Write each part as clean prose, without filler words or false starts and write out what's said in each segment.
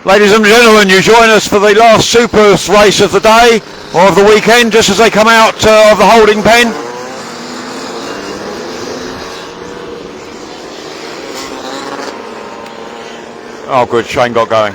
Ladies and gentlemen, you join us for the last Supers race of the day, or of the weekend, just as they come out of the holding pen. Oh good, Shane got going.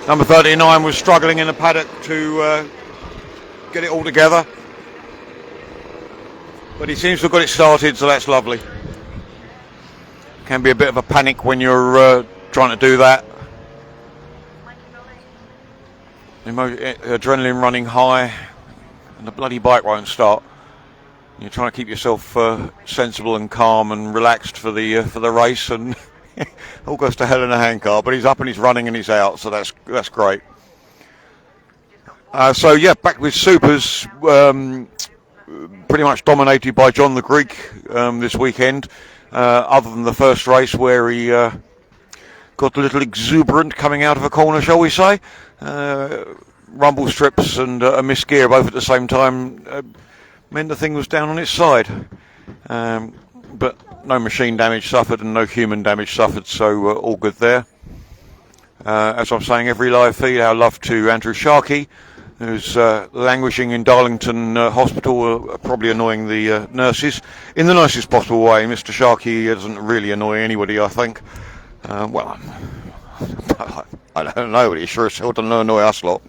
Number 39 was struggling in the paddock to get it all together. But he seems to have got it started, so that's lovely. Can be a bit of a panic when you're trying to do that. Adrenaline running high, and the bloody bike won't start. You're trying to keep yourself sensible and calm and relaxed for the race, and all goes to hell in a handcart. But he's up and he's running and he's out, so that's great. So yeah, back with Supers, pretty much dominated by John the Greek this weekend. Other than the first race where he got a little exuberant coming out of a corner, shall we say. Rumble strips and a missed gear both at the same time meant the thing was down on its side. But no machine damage suffered and no human damage suffered, so all good there. As I'm saying, every live feed, our love to Andrew Sharkey, who's languishing in Darlington Hospital, probably annoying the nurses in the nicest possible way. Mr. Sharkey doesn't really annoy anybody, I think. Well, I don't know, but he sure as hell doesn't annoy us lot.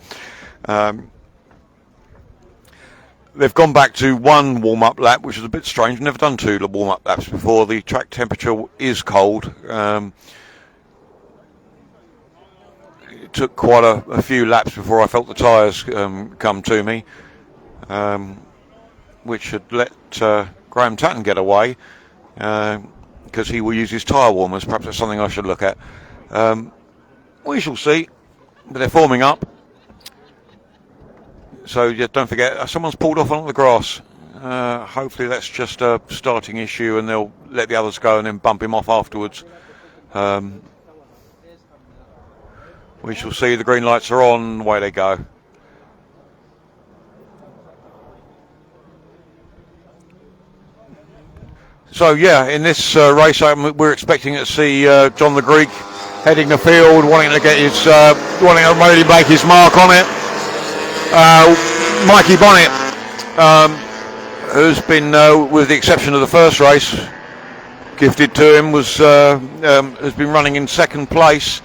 They've gone back to one warm-up lap, which is a bit strange. Never done two warm-up laps before. The track temperature is cold. It took quite a few laps before I felt the tyres come to me, which had let Graham Tatton get away, because he will use his tyre warmers. Perhaps that's something I should look at. We shall see, but they're forming up. So yeah, don't forget, someone's pulled off onto the grass. Hopefully that's just a starting issue and they'll let the others go and then bump him off afterwards. We shall see. The green lights are on, away they go. So yeah, in this race we're expecting to see John the Greek heading the field, wanting to get his, wanting to really make his mark on it. Mikey Bonnet, who's been, with the exception of the first race, gifted to him, has been running in second place.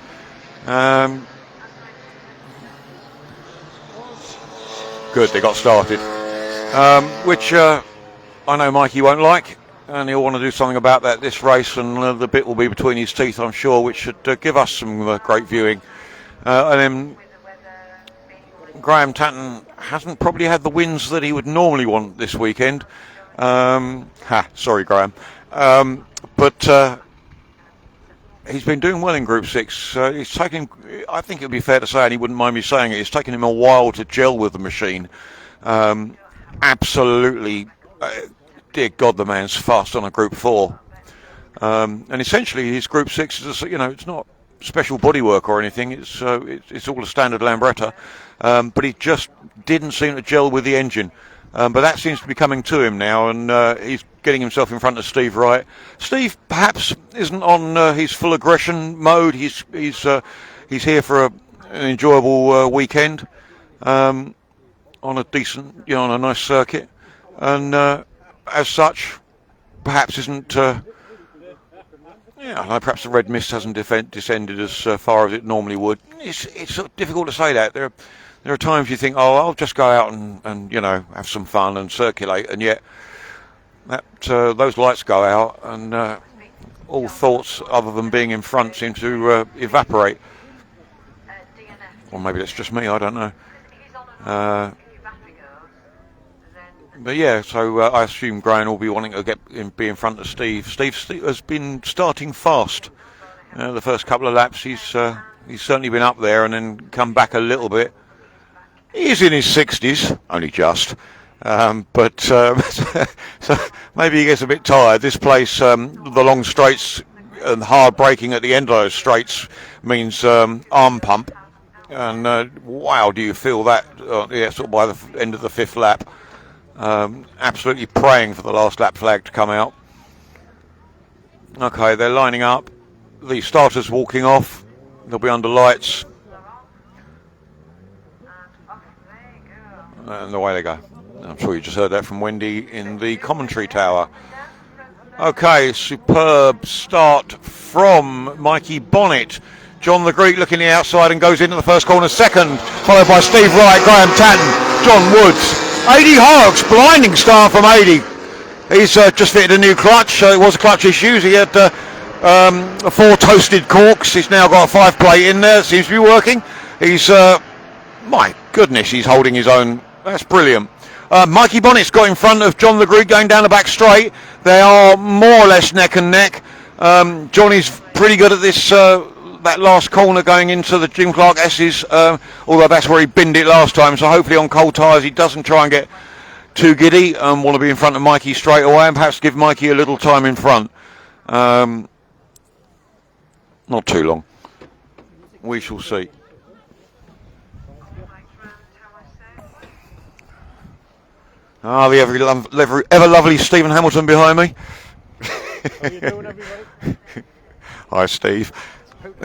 Good, they got started, which I know Mikey won't like, and he'll want to do something about that this race, and the bit will be between his teeth, I'm sure, which should give us some great viewing. And then Graham Tatton hasn't probably had the wins that he would normally want this weekend. Sorry, Graham. But he's been doing well in Group 6. It's taken him, I think it would be fair to say, and he wouldn't mind me saying it, it's taken him a while to gel with the machine. Absolutely, dear God, the man's fast on a Group 4. And essentially his Group 6 is, it's not special bodywork or anything. It's all a standard Lambretta. But he just didn't seem to gel with the engine. But that seems to be coming to him now, and he's getting himself in front of Steve Wright. Steve perhaps isn't on his full aggression mode. He's here for an enjoyable weekend on a decent, on a nice circuit, and as such, perhaps isn't. Perhaps the red mist hasn't descended as far as it normally would. It's sort of difficult to say that. There are times you think, I'll just go out and have some fun and circulate, and yet those lights go out, and all thoughts other than being in front seem to evaporate. Or maybe that's just me, I don't know. But yeah, so I assume Graham will be wanting to be in front of Steve. Steve has been starting fast. The first couple of laps, he's certainly been up there and then come back a little bit. He is in his 60s, only just. But so maybe he gets a bit tired. This place, the long straights and hard braking at the end of those straights means arm pump. And wow, do you feel that sort of by the end of the fifth lap. Absolutely praying for the last lap flag to come out. Okay, they're lining up. The starter's walking off. They'll be under lights. And away they go. I'm sure you just heard that from Wendy in the commentary tower. Okay, superb start from Mikey Bonnet. John the Greek looking the outside and goes into the first corner second, followed by Steve Wright, Graham Tatton, John Woods. 80 Horrocks, blinding start from 80. He's just fitted a new clutch. It was clutch issues. He had 4 toasted corks. He's now got a 5 plate in there. It seems to be working. He's, my goodness, he's holding his own. That's brilliant. Mikey Bonnet's got in front of John the Greek going down the back straight. They are more or less neck and neck. Johnny's pretty good at this, that last corner going into the Jim Clark S's, although that's where he binned it last time. So hopefully on cold tyres he doesn't try and get too giddy and want to be in front of Mikey straight away and perhaps give Mikey a little time in front. Not too long. We shall see. The ever lovely Stephen Hamilton behind me. How you doing, everybody? Hi, Steve.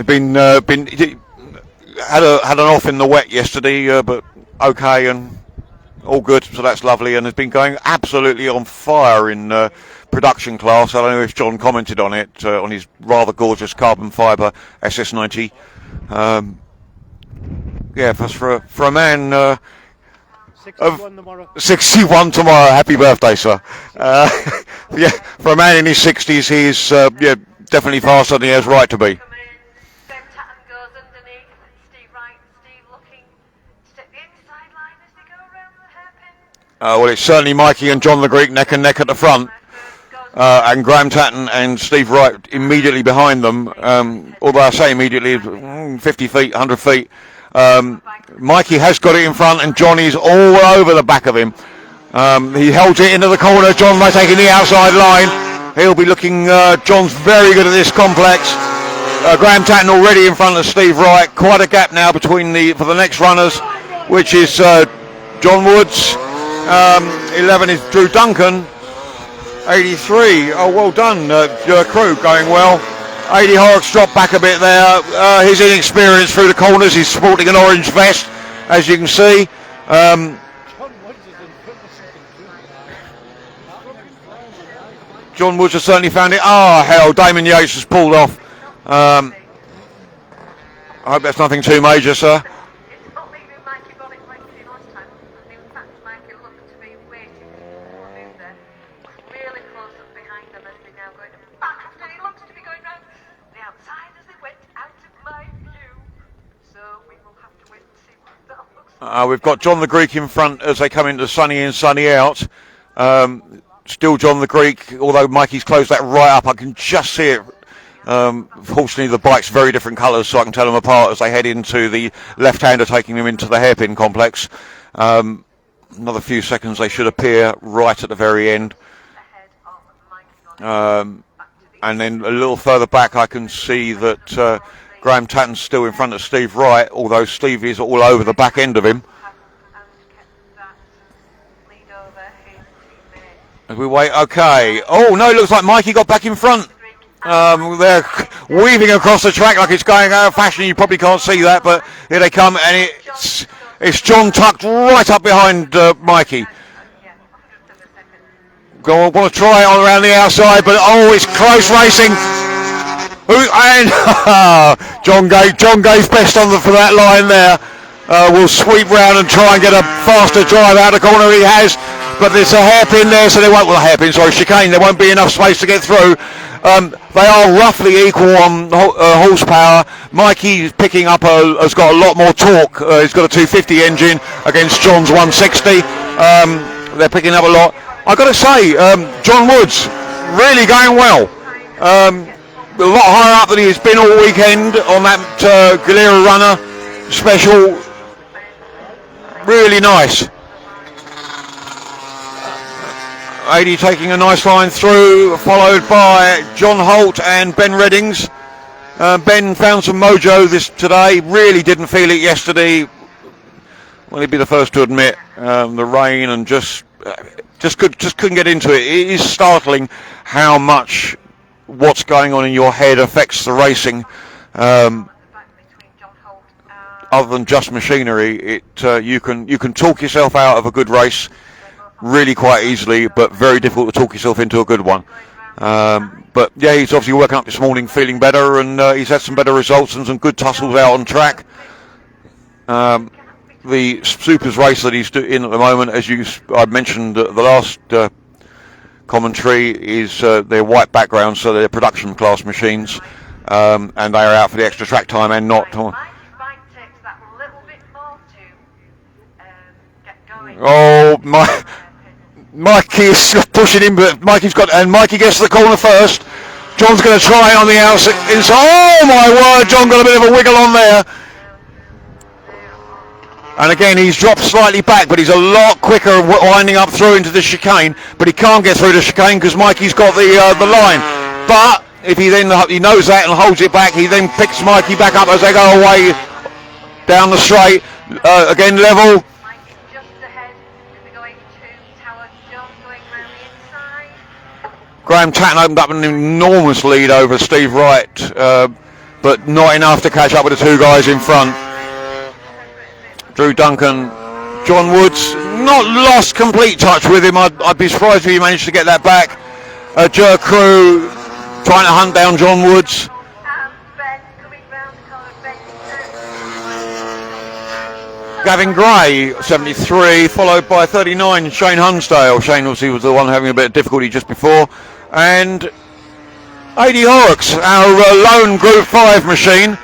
Been had an off in the wet yesterday, but okay and all good. So that's lovely, and has been going absolutely on fire in production class. I don't know if John commented on it on his rather gorgeous carbon fibre SS90. Yeah, for a man. 61 tomorrow. 61 tomorrow. Happy birthday, sir. Yeah, for a man in his 60s, he's definitely faster than he has right to be. Well, it's certainly Mikey and John the Greek neck and neck at the front, and Graham Tatton and Steve Wright immediately behind them. Although I say immediately, 50 feet, 100 feet. Mikey has got it in front and Johnny's all over the back of him. He holds it into the corner. John by taking the outside line. He'll be looking, John's very good at this complex. Graham Tatton already in front of Steve Wright. Quite a gap now between for the next runners, which is John Woods. 11 is Drew Duncan. 83. Oh, well done, crew, going well. 80 Horrocks dropped back a bit there. His inexperience through the corners. He's sporting an orange vest, as you can see. John Woods has certainly found it. Oh, hell, Damon Yates has pulled off. I hope that's nothing too major, sir. We've got John the Greek in front as they come into sunny in, sunny out. Still John the Greek, although Mikey's closed that right up. I can just see it. Fortunately, the bike's very different colours, so I can tell them apart as they head into the left-hander, taking them into the hairpin complex. Another few seconds, they should appear right at the very end. And then a little further back, I can see that Graham Tatton's still in front of Steve Wright, although Steve is all over the back end of him. As we wait, okay. Oh no, it looks like Mikey got back in front. They're weaving across the track like it's going out of fashion. You probably can't see that, but here they come, and it's John tucked right up behind Mikey. Want to try it on around the outside, but oh, it's close racing. And John Gay's best on for that line there. Will sweep round and try and get a faster drive out of the corner. He has, but there's a hairpin there, so chicane. There won't be enough space to get through. They are roughly equal on horsepower. Mikey picking up has got a lot more torque. He's got a 250 engine against John's 160. They're picking up a lot. I've got to say, John Woods really going well. A lot higher up than he's been all weekend on that Galera runner special. Really nice. 80 taking a nice line through, followed by John Holt and Ben Reddings. Ben found some mojo today. Really didn't feel it yesterday. Well, he'd be the first to admit the rain and just couldn't get into it. It is startling how much what's going on in your head affects the racing. other than just machinery, you can talk yourself out of a good race really quite easily, but very difficult to talk yourself into a good one. But yeah, he's obviously woken up this morning feeling better, and he's had some better results and some good tussles out on track. The Supers race that he's in at the moment, as I mentioned at the last commentary, is their white background, so they're production class machines, and they are out for the extra track time and not. Oh my! Mikey is pushing him, but Mikey gets to the corner first. John's going to try on the outside. Oh my word! John got a bit of a wiggle on there. And again, he's dropped slightly back, but he's a lot quicker winding up through into the chicane. But he can't get through the chicane because Mikey's got the line. But if he knows that and holds it back, he then picks Mikey back up as they go away down the straight. Again, level. Graham Tatton opened up an enormous lead over Steve Wright, but not enough to catch up with the two guys in front. Drew Duncan, John Woods, not lost complete touch with him. I'd be surprised if he managed to get that back. Jer Crew trying to hunt down John Woods. Gavin Gray, 73, followed by 39, Shane Hunsdale. Shane obviously was the one having a bit of difficulty just before. And AD Horrocks, our lone Group 5 machine.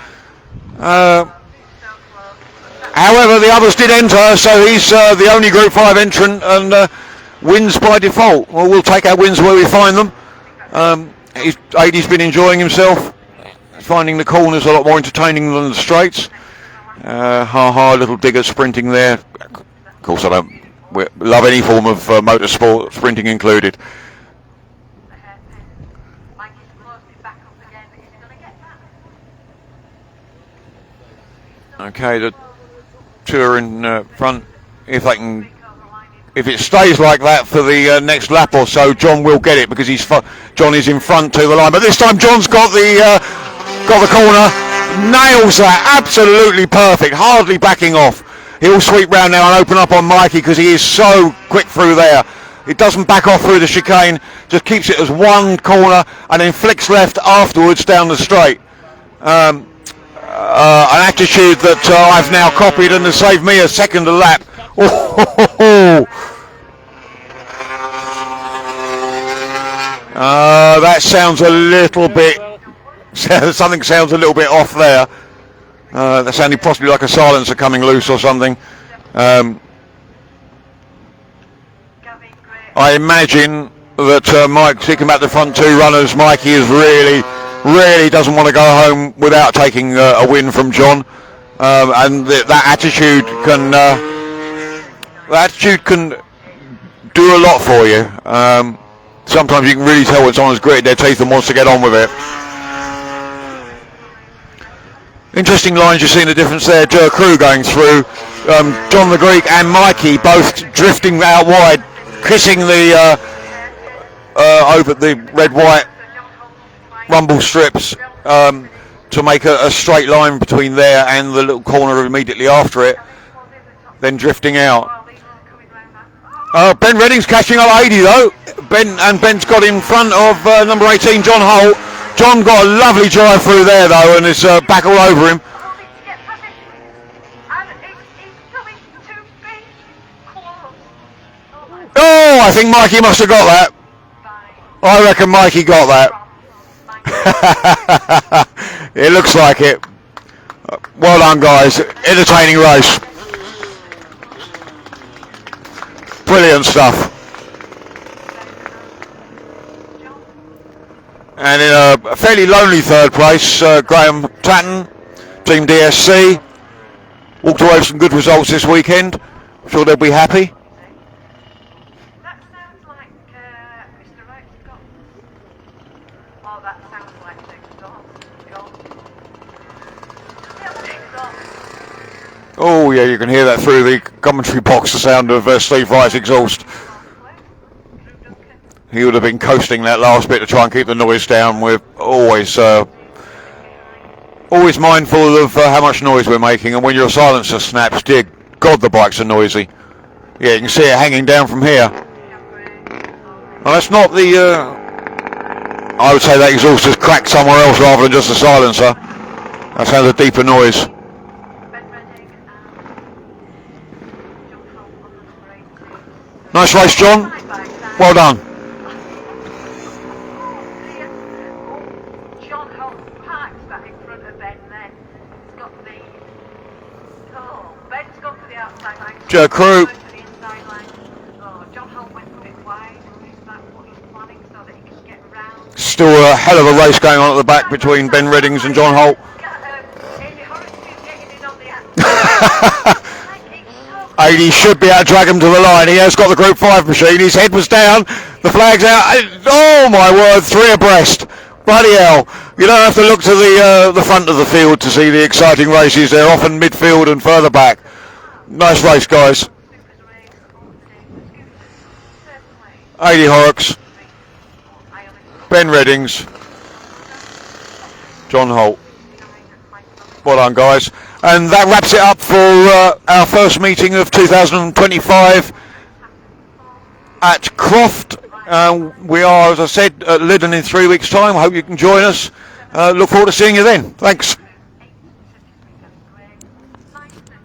However, the others did enter, so he's the only Group 5 entrant and wins by default. Well, we'll take our wins where we find them. AD's been enjoying himself, finding the corners a lot more entertaining than the straights. Little digger sprinting there. Of course, I don't love any form of motorsport, sprinting included. Okay, the two are in front. If it stays like that for the next lap or so, John will get it because John is in front to the line. But this time, John's got the corner. Nails that, absolutely perfect, hardly backing off. He'll sweep round now and open up on Mikey because he is so quick through there. It doesn't back off through the chicane, just keeps it as one corner and then flicks left afterwards down the straight. An attitude that I've now copied and has saved me a second a lap. That sounds a little bit... something sounds a little bit off there. That sounded possibly like a silencer coming loose or something. I imagine that Mike, thinking about the front two runners, Mikey is really doesn't want to go home without taking a win from John. And that attitude can do a lot for you. Sometimes you can really tell when someone's gritted their teeth and wants to get on with it. Interesting lines, you've seen the difference there. Jer Crew going through, John the Greek and Mikey both drifting out wide, kissing the over the red-white rumble strips to make a straight line between there and the little corner immediately after it, then drifting out. Ben Redding's catching up 80 though. Ben's got in front of number 18, John Holt. John got a lovely drive through there though and is back all over him. Oh, I think Mikey must have got that. I reckon Mikey got that. It looks like it. Well done guys, entertaining race. Brilliant stuff. And in a fairly lonely third place, Graham Tatton, Team DSC, walked away with some good results this weekend. I'm sure they'll be happy. That sounds like Mr. Wright's got. Oh, that sounds like the exhaust. Oh yeah, you can hear that through the commentary box, the sound of Steve Wright's exhaust. He would have been coasting that last bit to try and keep the noise down. We're always always mindful of how much noise we're making, and when your silencer snaps, dear God, the bikes are noisy. Yeah, you can see it hanging down from here. Well, that's not the... I would say that exhaust has cracked somewhere else rather than just the silencer. That's how the deeper noise. Nice race, John. Well done. John Holt parked that in front of Ben then. It's got the... Oh, Ben's gone for the outside line. Joe Crew. For the inside line. Oh, John Holt went a bit wide. Is that what he's planning so that he can get round? Still a hell of a race going on at the back between Ben Reddings and John Holt. He should be able to drag him to the line. He has got the Group 5 machine. His head was down. The flag's out. Oh my word, 3 abreast. Bloody hell. You don't have to look to the front of the field to see the exciting races. They're often midfield and further back. Nice race, guys. 80 Horrocks. Ben Reddings. John Holt. Well done, guys. And that wraps it up for our first meeting of 2025 at Croft. We are, as I said, at Lyddon in 3 weeks' time. I hope you can join us. Look forward to seeing you then. Thanks.